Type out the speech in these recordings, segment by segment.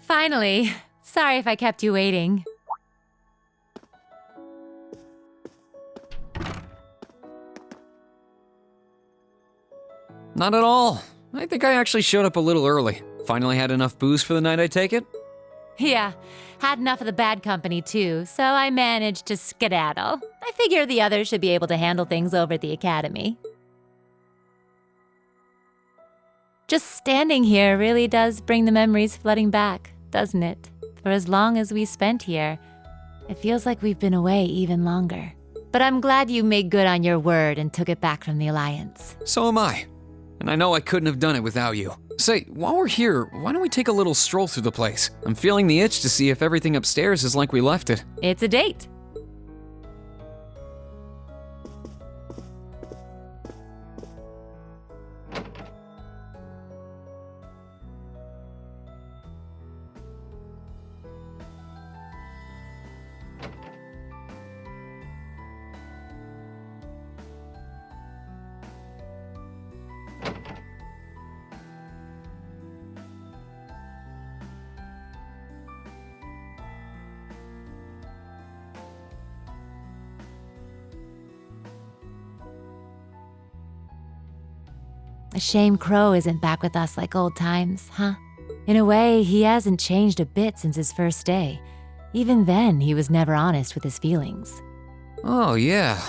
Finally. Sorry if I kept you waiting. Not at all. I think I actually showed up a little early. Finally had enough booze for the night, I take it? Yeah, had enough of the bad company too, so I managed to skedaddle. I figure the others should be able to handle things over at the academy. Just standing here really does bring the memories flooding back, doesn't it? For as long as we spent here, it feels like we've been away even longer. But I'm glad you made good on your word and took it back from the Alliance. So am I. And I know I couldn't have done it without you. Say, while we're here, why don't we take a little stroll through the place? I'm feeling the itch to see if everything upstairs is like we left it. It's a date. A shame Crow isn't back with us like old times, huh? In a way, he hasn't changed a bit since his first day. Even then, he was never honest with his feelings. Oh, yeah.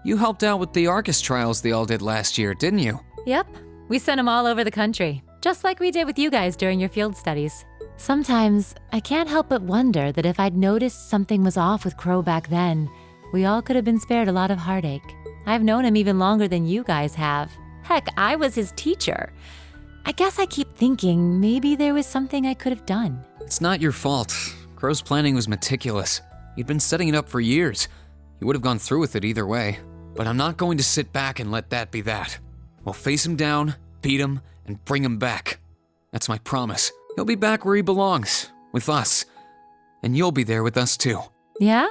You helped out with the Arcus trials they all did last year, didn't you? Yep, we sent him all over the country, just like we did with you guys during your field studies. Sometimes, I can't help but wonder that if I'd noticed something was off with Crow back then, we all could have been spared a lot of heartache. I've known him even longer than you guys have. Heck, I was his teacher. I guess I keep thinking maybe there was something I could have done. It's not your fault. Crow's planning was meticulous. He'd been setting it up for years. He would have gone through with it either way. But I'm not going to sit back and let that be that. We'll face him down, beat him, and bring him back. That's my promise. He'll be back where he belongs, with us. And you'll be there with us too. Yeah?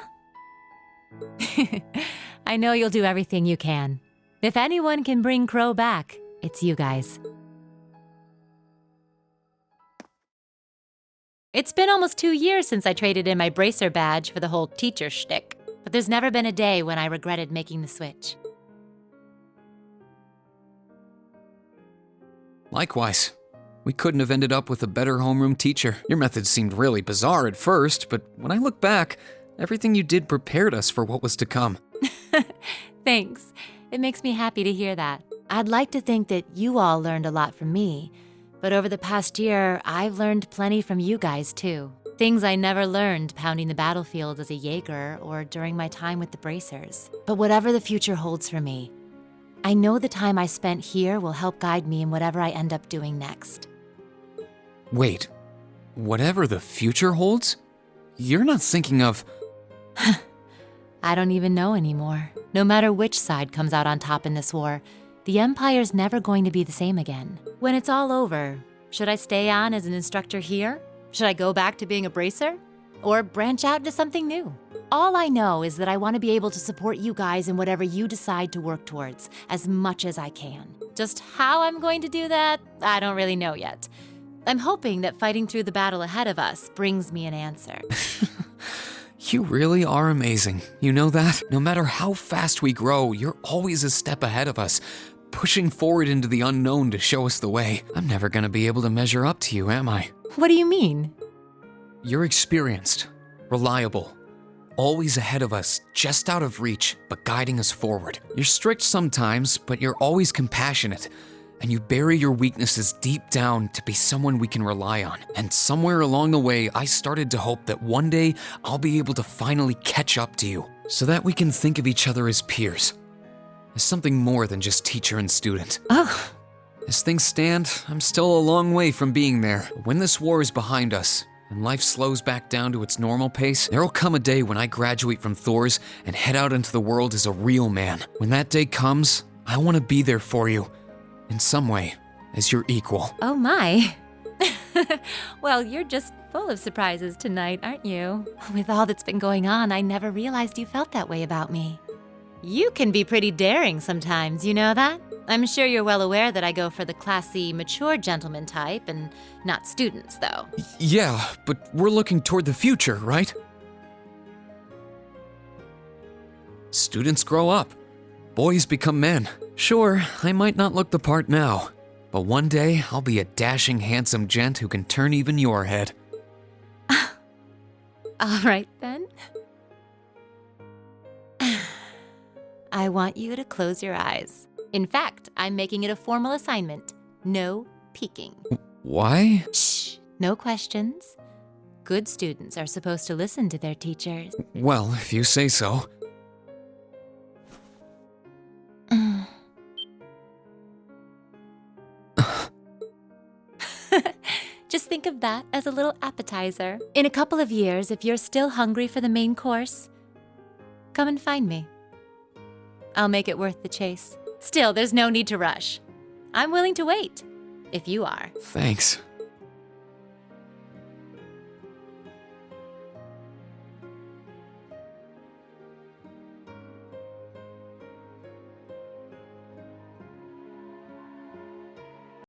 I know you'll do everything you can. If anyone can bring Crow back, it's you guys. It's been almost 2 years since I traded in my bracer badge for the whole teacher shtick, but there's never been a day when I regretted making the switch. Likewise. We couldn't have ended up with a better homeroom teacher. Your methods seemed really bizarre at first, but when I look back, everything you did prepared us for what was to come. Thanks. It makes me happy to hear that. I'd like to think that you all learned a lot from me, but over the past year, I've learned plenty from you guys too. Things I never learned pounding the battlefield as a Jaeger or during my time with the Bracers. But whatever the future holds for me, I know the time I spent here will help guide me in whatever I end up doing next. Wait, whatever the future holds? You're not thinking of... I don't even know anymore. No matter which side comes out on top in this war, the Empire's never going to be the same again. When it's all over, should I stay on as an instructor here? Should I go back to being a bracer? Or branch out into something new? All I know is that I want to be able to support you guys in whatever you decide to work towards, as much as I can. Just how I'm going to do that, I don't really know yet. I'm hoping that fighting through the battle ahead of us brings me an answer. You really are amazing. You know that? No matter how fast we grow, you're always a step ahead of us, pushing forward into the unknown to show us the way. I'm never gonna be able to measure up to you, am I? What do you mean? You're experienced, reliable, always ahead of us, just out of reach, but guiding us forward. You're strict sometimes, but you're always compassionate. And you bury your weaknesses deep down to be someone we can rely on. And somewhere along the way, I started to hope that one day I'll be able to finally catch up to you, so that we can think of each other as peers, as something more than just teacher and student. Oh. As things stand, I'm still a long way from being there. When this war is behind us, and life slows back down to its normal pace, there'll come a day when I graduate from Thor's and head out into the world as a real man. When that day comes, I want to be there for you. In some way, as your equal. Oh my. Well, you're just full of surprises tonight, aren't you? With all that's been going on, I never realized you felt that way about me. You can be pretty daring sometimes, you know that? I'm sure you're well aware that I go for the classy, mature gentleman type and not students, though. Yeah, but we're looking toward the future, right? Students grow up. Boys become men. Sure, I might not look the part now, but one day I'll be a dashing, handsome gent who can turn even your head. All right, then. I want you to close your eyes. In fact, I'm making it a formal assignment. No peeking. Why? Shh, no questions. Good students are supposed to listen to their teachers. Well, if you say so. Just think of that as a little appetizer. In a couple of years, if you're still hungry for the main course, come and find me. I'll make it worth the chase. Still, there's no need to rush. I'm willing to wait, if you are. Thanks.